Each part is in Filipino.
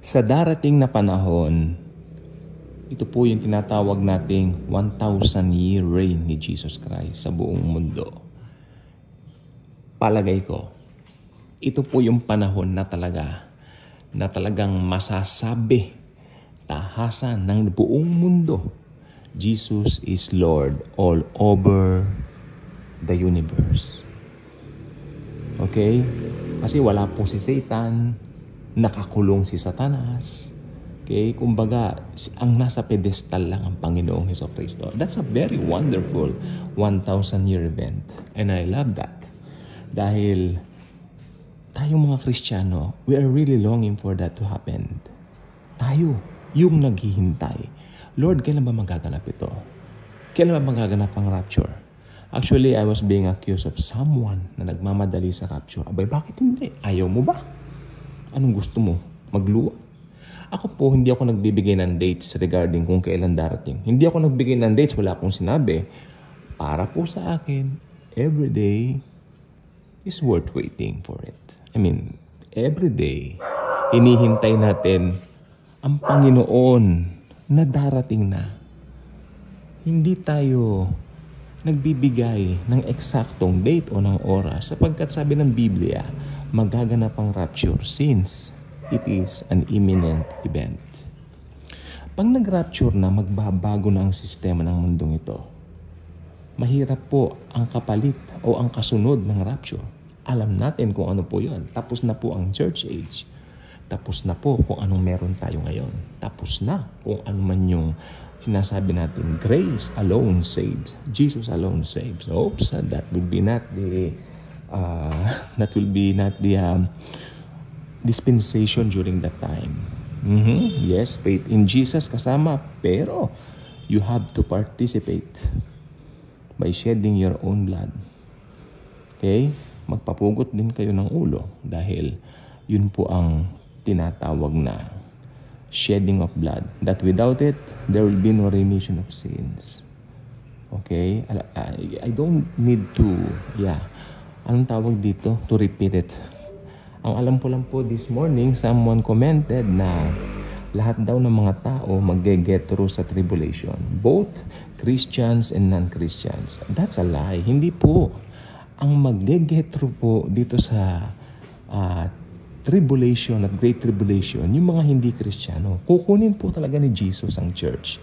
Sa darating na panahon, ito po yung tinatawag nating 1,000-year reign ni Jesus Christ sa buong mundo. Palagay ko, ito po yung panahon na talagang masasabi, tahasan ng buong mundo, Jesus is Lord all over the universe. Okay? Kasi wala po si Satan, nakakulong si Satanas. Okay? Kumbaga, ang nasa pedestal lang ang Panginoong Hesukristo. That's a very wonderful 1,000-year event. And I love that. Dahil tayong mga Kristiyano, we are really longing for that to happen. Tayo, yung naghihintay. Lord, kailan ba magaganap ito? Kailan ba magaganap ang rapture? Actually, I was being accused of someone na nagmamadali sa rapture. Abay, bakit hindi? Ayaw mo ba? Anong gusto mo? Magluwa? Ako po, hindi ako nagbibigay ng dates regarding kung kailan darating. Hindi ako nagbigay ng dates, wala akong sinabi. Para po sa akin, every day is worth waiting for it. I mean, every day, hinihintay natin ang Panginoon na darating na. Hindi tayo nagbibigay ng eksaktong date o ng oras sapagkat sabi ng Biblia, magaganap ang rapture since it is an imminent event. Pag nag-rapture na, magbabago na ang sistema ng mundong ito. Mahirap po ang kapalit o ang kasunod ng rapture. Alam natin kung ano po yun. Tapos na po ang church age. Tapos na po kung anong meron tayo ngayon. Tapos na kung ano man yung sinasabi natin, grace alone saves. Jesus alone saves. Oops, that will be not the dispensation during that time. Yes, faith in Jesus kasama, pero you have to participate by shedding your own blood. Okay? Magpapugot din kayo ng ulo dahil yun po ang tinatawag na shedding of blood. That without it, there will be no remission of sins. Okay? I don't need to, anong tawag dito? To repeat it. Ang alam ko lang po this morning, someone commented na lahat daw ng mga tao mag-get through sa tribulation. Both Christians and non-Christians. That's a lie. Hindi po. Ang mag-get through po dito sa tribulation at great tribulation, yung mga hindi Kristiyano, kukunin po talaga ni Jesus ang church.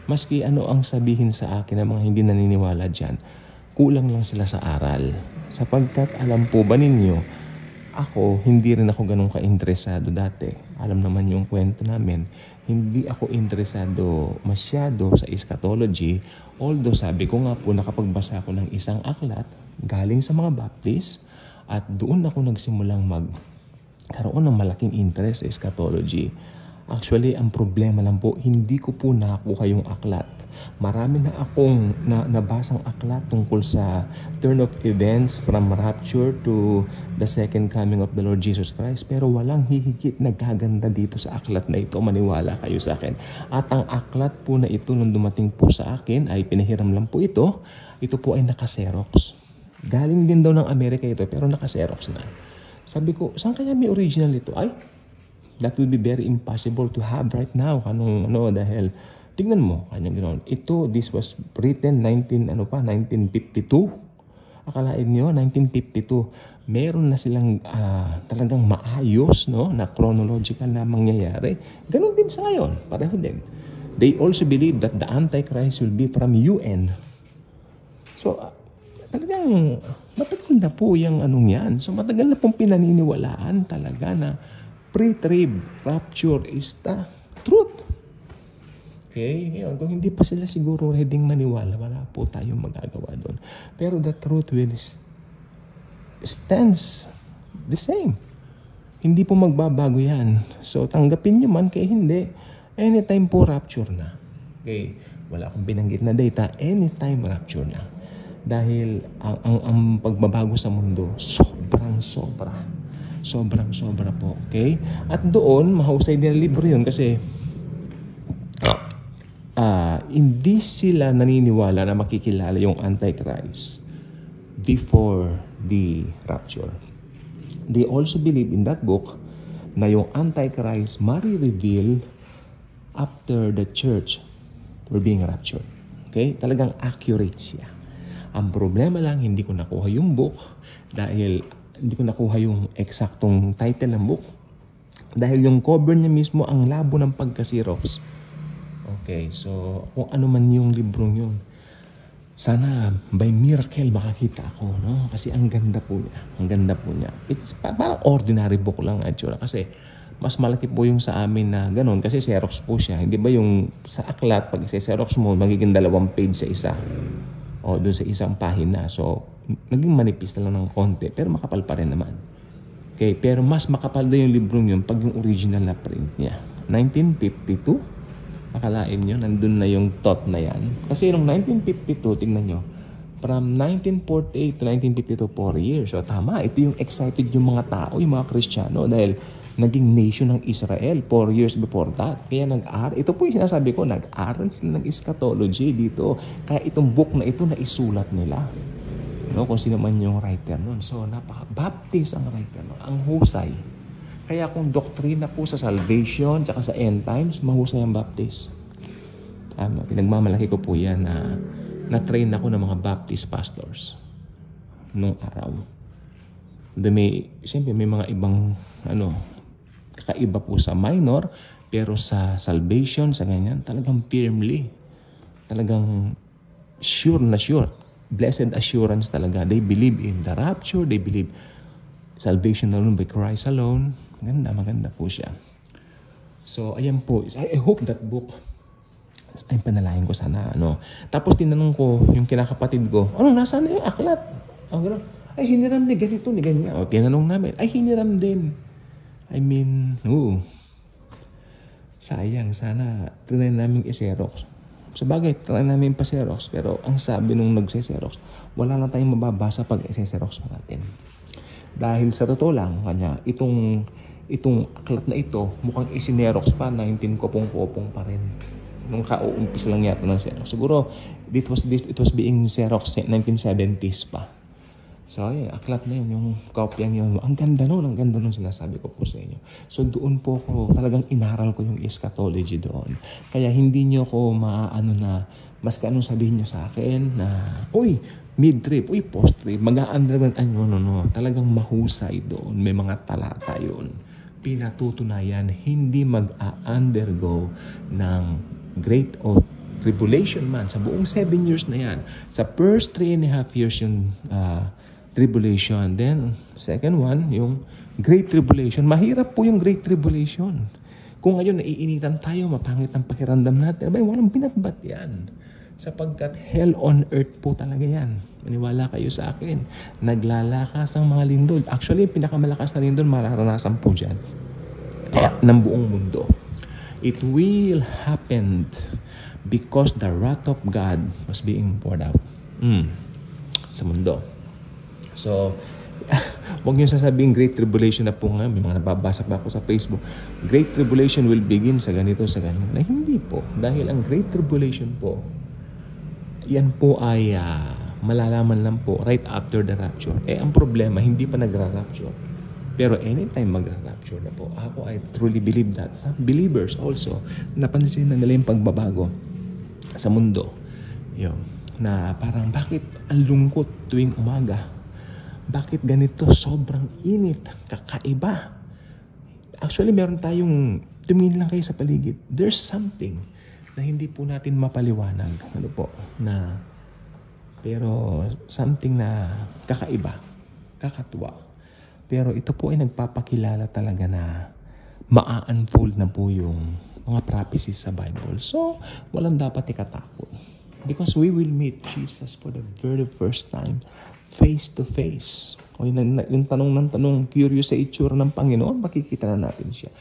Maski ano ang sabihin sa akin ng mga hindi naniniwala dyan, kulang lang sila sa aral. Sapagkat alam po ba ninyo, ako, hindi rin ako ganun ka-interesado dati. Alam naman yung kwento namin, hindi ako interesado masyado sa eschatology, although sabi ko nga po, nakapagbasa ako ng isang aklat, galing sa mga Baptist, at doon ako nagsimulang karoon ng malaking interest sa eschatology. Actually, ang problema lang po, hindi ko po nakuha yung aklat. Marami na akong nabasang aklat tungkol sa turn of events from rapture to the second coming of the Lord Jesus Christ. Pero walang hihigit na gaganda dito sa aklat na ito. Maniwala kayo sa akin. At ang aklat po na ito nung dumating po sa akin ay pinahiram lang po ito. Ito po ay naka-Xerox. Galing din daw ng Amerika ito pero naka-Xerox na. Sabi ko, saan kaya may original ito? Ay, that will be very impossible to have right now. Dahil, tingnan mo, kanyang ganoon. This was written 1952. Akalain nyo, 1952. Meron na silang talagang maayos, na chronological na mangyayari. Ganon din sa ngayon, pareho din. They also believe that the Antichrist will be from UN. So, talagang matagal na po yung yan. So matagal na pong pinaniniwalaan talaga na pre-trib rapture is the truth. Okay? Ngayon, kung hindi pa sila siguro ready maniwala, wala po tayong magagawa doon. Pero the truth will stands the same. Hindi po magbabago yan. So tanggapin nyo man kaya hindi. Anytime po rapture na. Okay? Wala akong binanggit na data. Anytime rapture na. Dahil ang pagbabago sa mundo, sobrang-sobra po. Okay? At doon, mahusay din ang libro yun kasi hindi sila naniniwala na makikilala yung Antichrist before the rapture. They also believe in that book na yung Antichrist mari-reveal after the church were being raptured. Okay? Talagang accurate siya. Ang problema lang, hindi ko nakuha yung book dahil hindi ko nakuha yung eksaktong title ng book. Dahil yung cover niya mismo ang labo ng pagka-Xerox. Okay, so kung ano man yung librong yun, sana by miracle makakita ako, no? Kasi ang ganda po niya. Ang ganda po niya. It's parang ordinary book lang, actually. Kasi mas malaki po yung sa amin na ganun. Kasi Xerox po siya. Hindi ba yung sa aklat, pag Xerox mo, magiging 2 page sa isa. O doon sa isang pahina. So, naging manipis na lang ng konti. Pero makapal pa rin naman. Okay, pero mas makapal na yung librong yun pag yung original na print niya. 1952. Akalain nyo, nandun na yung thought na yan. Kasi noong 1952, tingnan nyo, from 1948 to 1952, 4 years. So tama, ito yung excited yung mga tao, yung mga Kristiyano, dahil naging nation ng Israel 4 years before that. Kaya ito po yung sinasabi ko, nag-aral sila ng eschatology dito. Kaya itong book na ito na isulat nila. No, kung sino man yung writer nun. So napaka-baptist ang writer nun. Ang husay. Kaya kung doktrina po sa salvation tsaka sa end times, mahusay ang Baptist. Pinagmamalaki ko po yan na na-train ako ng mga Baptist pastors nung araw. Siyempre may mga ibang kakaiba po sa minor, pero sa salvation, sa ganyan, talagang firmly, talagang sure na sure. Blessed assurance talaga. They believe in the rapture, they believe salvation alone by Christ alone. Maganda po siya. So, ayan po. I hope that book, ay panalahin ko sana, Tapos tinanong ko yung kinakapatid ko, nasaan na yung aklat? Ay, hiniram din, ganito, ni ganyan. Tinanong namin, ay, hiniram din. I mean, sayang, sana trinay namin i-Xerox. Sabagay, trinay namin pa-Xerox, pero ang sabi nung nagse-Xerox, wala na tayong mababasa pag i-Xerox pa natin. Dahil sa totoo lang, itong aklat na ito, mukhang isinerox pa, 19kopong-kopong pa rin. Nung kauumpis lang yata ng Xerox. Siguro, it was being Xerox 1970s pa. So, aklat na yun, yung kopyang yun. Ang ganda nun sinasabi ko po sa inyo. So, doon po ko, talagang inaral ko yung eschatology doon. Kaya hindi nyo ko mas anong sabihin nyo sa akin na, mid-trip, post-trip, mag-a-undergo, talagang mahusay doon. May mga talata yun. Pinatutunayan, hindi mag-a-undergo ng great tribulation man. Sa buong 7 years na yan. Sa first 3.5 years yung tribulation. Then, second one, yung great tribulation. Mahirap po yung great tribulation. Kung ngayon naiinitan tayo, mapangit ang pakiramdam natin, walang pinatbat yan. Sapagkat hell on earth po talaga yan. Maniwala kayo sa akin. Naglalakas ang mga lindol. Actually, pinakamalakas na lindol, mararanasan po dyan. Ng buong mundo. It will happen because the wrath of God was being poured out sa mundo. So, huwag niyo sasabing great tribulation na po nga. May mga nababasa pa ako sa Facebook. Great tribulation will begin sa ganito, sa ganito. Na hindi po. Dahil ang great tribulation po, yan po ay malalaman lang po right after the rapture. Ang problema, hindi pa nagra-rapture. Pero anytime magra-rapture na po, ako I truly believe that. Some believers also, napansin na nila yung pagbabago sa mundo. Na parang bakit ang lungkot tuwing umaga? Bakit ganito? Sobrang init. Kakaiba. Actually, meron tayong, tumingin lang kayo sa paligid. There's something na hindi po natin mapaliwanag. Pero something na kakaiba, kakatuwa. Pero ito po ay nagpapakilala talaga na maa-unfold na po yung mga prophecies sa Bible. So, walang dapat ikatakot. Because we will meet Jesus for the very first time, face to face. O yung tanong, curious sa itsura ng Panginoon, makikita na natin siya.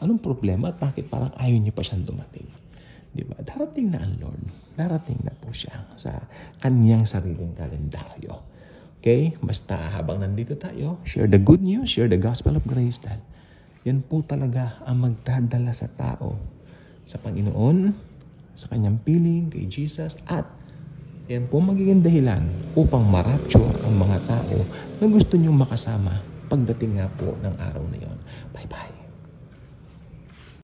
Anong problema at bakit parang ayaw niyo pa siyang dumating? Diba? Darating na ang Lord. Darating na po siya sa kanyang sariling kalendaryo. Okay? Basta habang nandito tayo, share the good news, share the gospel of grace. Yan po talaga ang magdadala sa tao sa Panginoon, sa kanyang piling, kay Jesus, at yan po magiging dahilan upang ma-rapture ang mga tao na gusto niyong makasama pagdating nga po ng araw na yon.